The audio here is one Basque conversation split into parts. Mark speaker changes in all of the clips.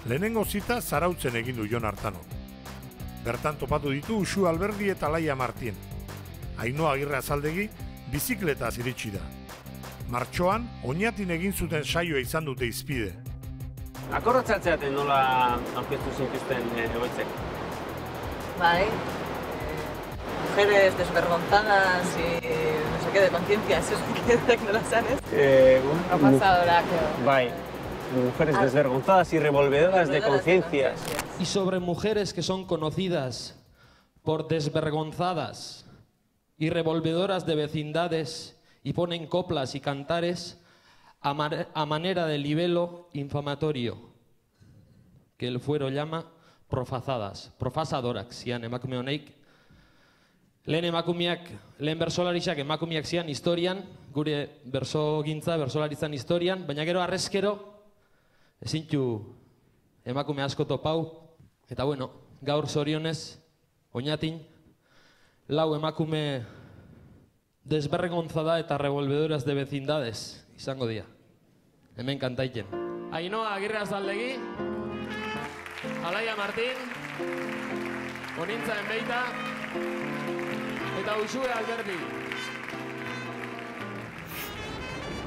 Speaker 1: Lehenengo zita Zarautzen egin du Jon Artano. Bertan topatu ditu Uxu Alberdi eta Laia Martin. Ainhoa Agirre Azaldegi bizikletaz iritsi da. Martxoan, Oñatin egin zuten saioa izan dute hizpide.
Speaker 2: Akordatzeaten nola aurkeztu zintuzten egoitzek?
Speaker 3: Bai, mujeres desvergonzadas y no sé qué de conciencia, eso es que no lo sabes. Pasadora, creo.
Speaker 2: Bai, mujeres desvergonzadas y revolvedoras de conciencias.
Speaker 4: Y sobre mujeres que son conocidas por desvergonzadas y revolvedoras de vecindades y ponen coplas y cantares a manera de libelo infamatorio, que el fuero llama profasadorak zian emakume honeik. Lehen bersolariak emakumeak zian historian, gure bersolaritzan historian, baina gero arrezkero ezintu emakume asko topau. Eta bueno, gaur zorionez, Oñatin, lau emakume desvergonzada eta revolvedoras de vecindades izango dira. Hemen kantaiken. Ainhoa Agirre Azaldegi, Alaia Martin, Onintza Enbeita, eta Uxue Alberdi.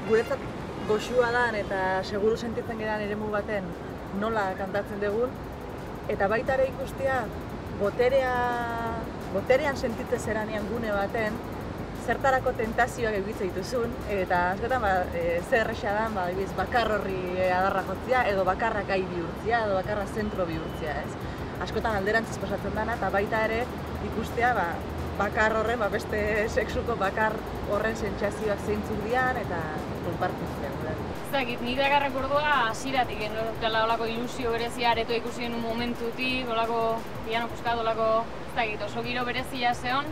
Speaker 3: Guretzat goxua dan eta seguru sentitzen geran eremu baten nola kantatzen dugun, eta baita ere ikustea boterean sentitzen zeranean gune baten, zertarako tentazioak egitzen dituzun, eta askotan zer erresa da bakar horri adarra jotzea, edo bakarra gai bihurtzea, edo bakarra zentro bihurtzea, ez? Askotan alderantziz pasatzen dana, eta baita ere ikustea bakar horren, beste sexuko bakar horren sentsazioak zeintzuk dian, eta konpartitzea.
Speaker 5: Ez dakit, nik dakarrak ordua hasieratik genuen olako ilusio berezia areto ikusi genuen momentutik, olako piano puskat, olako, ez dakit, oso giro berezia zeon,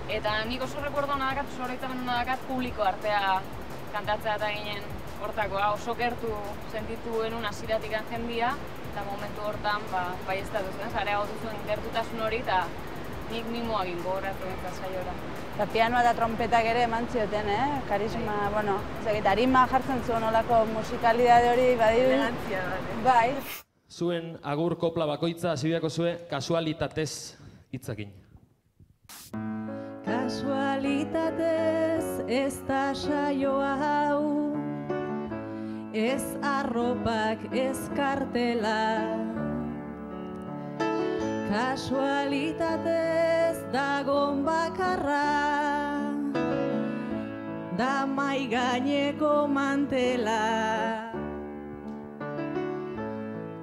Speaker 5: eta nik oso rekordo nadakat, oso horretzamen nadakat publiko artea kantatzea eta ginen hortakoa, oso gertu sentitu genuen hasieratik jendia, eta momentu hortan, bai ez da duzen, areagotu zuen gertutasun hori, eta nik mimoa gingo horretu bintzat saiora.
Speaker 6: Eta pianoa eta trompetak ere eman zioten, karisma, bueno, arima jartzen zuen olako musikalidade hori, badiru.
Speaker 3: Elegantzia,
Speaker 6: bai.
Speaker 4: Zuen agur kopla bakoitza hasibiako zue kasualitatez hitzakin.
Speaker 6: Kasualitatez ez da saioa hau, ez arropak ez kartela. Kasualitatez dagon bakarra, da mai gaineko mantela.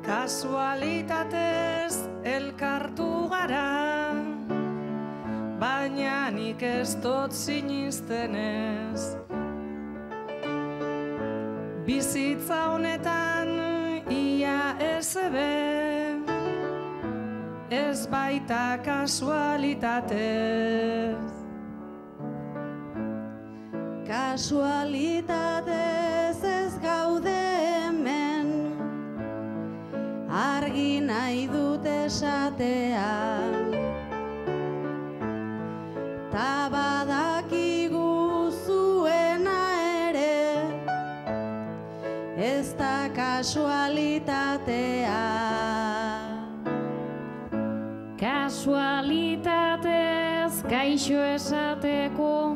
Speaker 7: Kasualitatez elkartu gara, baina nik ez dut siniztenez. Bizitza honetan ia ezebe, ez baita kasualitatez.
Speaker 6: Kasualitatez ez gaude hemen, argi nahi dut esatea. Ta badakigu zuena ere, ez da kasualitatea.
Speaker 5: Kasualitatez gaixo esateko,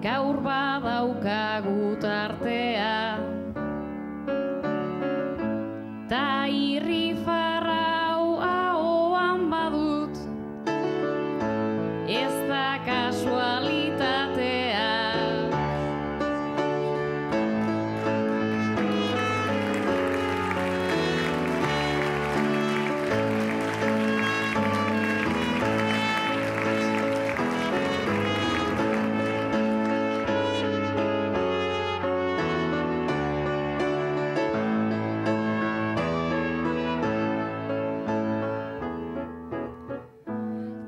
Speaker 5: gaur badaukagu tartea. Ta irrifarrau ahoan badut, ez da kasualitatea.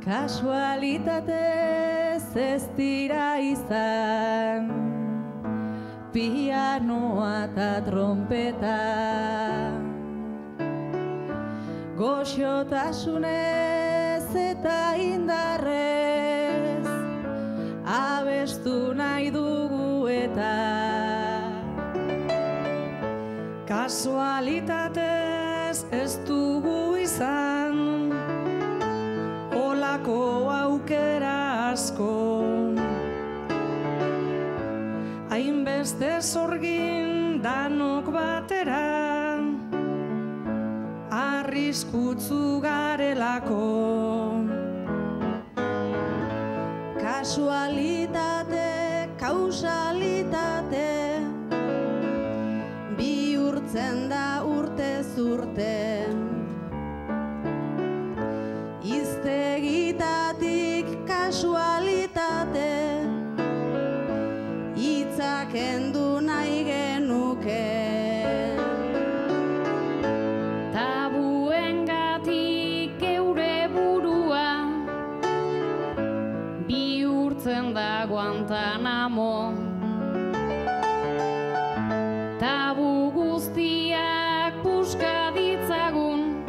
Speaker 6: Kasualitatez ez dira izan, pianoa eta trompeta. Goxotasunez eta indarrez, abestu nahi dugu eta.
Speaker 7: Kasualitatez ez dugu izan olako aukera asko. Hainbeste sorgin danok batera, arriskutsu garelako.
Speaker 8: Kasualitate, kausalitate, bihurtzen da urtez urte. Hiztegitatik kasualitate, hitzak kendu nahi genuke.
Speaker 5: Tabuengatik geure burua bihurtzen da Guantanamo. Tabu guztiak puska ditzagun,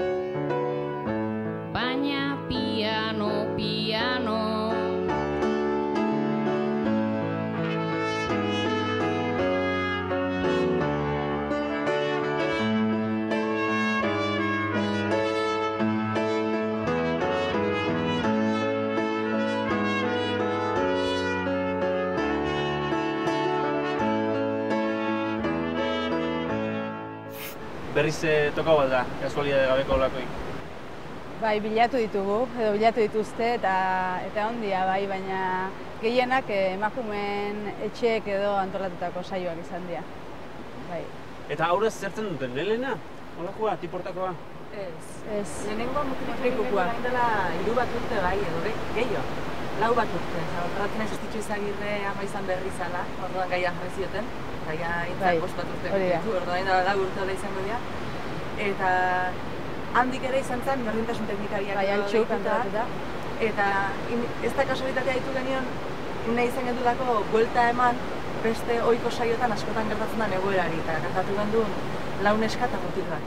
Speaker 5: baina piano, piano.
Speaker 2: Berriz tokau bat da, kasualidade gabeko olakoik.
Speaker 6: Bai, bilatu ditugu, edo bilatu dituzte eta ondia bai, baina gehienak emakumeen etxeek edo antolatutako saioak izan dira. Bai.
Speaker 2: Eta aurrez zertzen duten, Elena? Olakoa, tiportakoa?
Speaker 3: Ez. Lehenengo mutrikukoa. Dela 3 bat urte bai, edo gehiago. 4 bat urte. Horretzen ez Estitxo Izagirre ama izan berri zala, orduan gaia jarri zioten. Gaia hitzak 5 bat urte ditu, orduan dela 4 urte da izango dira. Eta handik ere izan zen, berdintasun teknikariak
Speaker 6: altxuk antolatuta.
Speaker 3: Eta ez da kasualitatea ditu genion, nahi izan gendulako buelta eman beste ohiko saiotan askotan gertatzen da egoerari, eta gertatu gendu 4 neska eta mutil bat.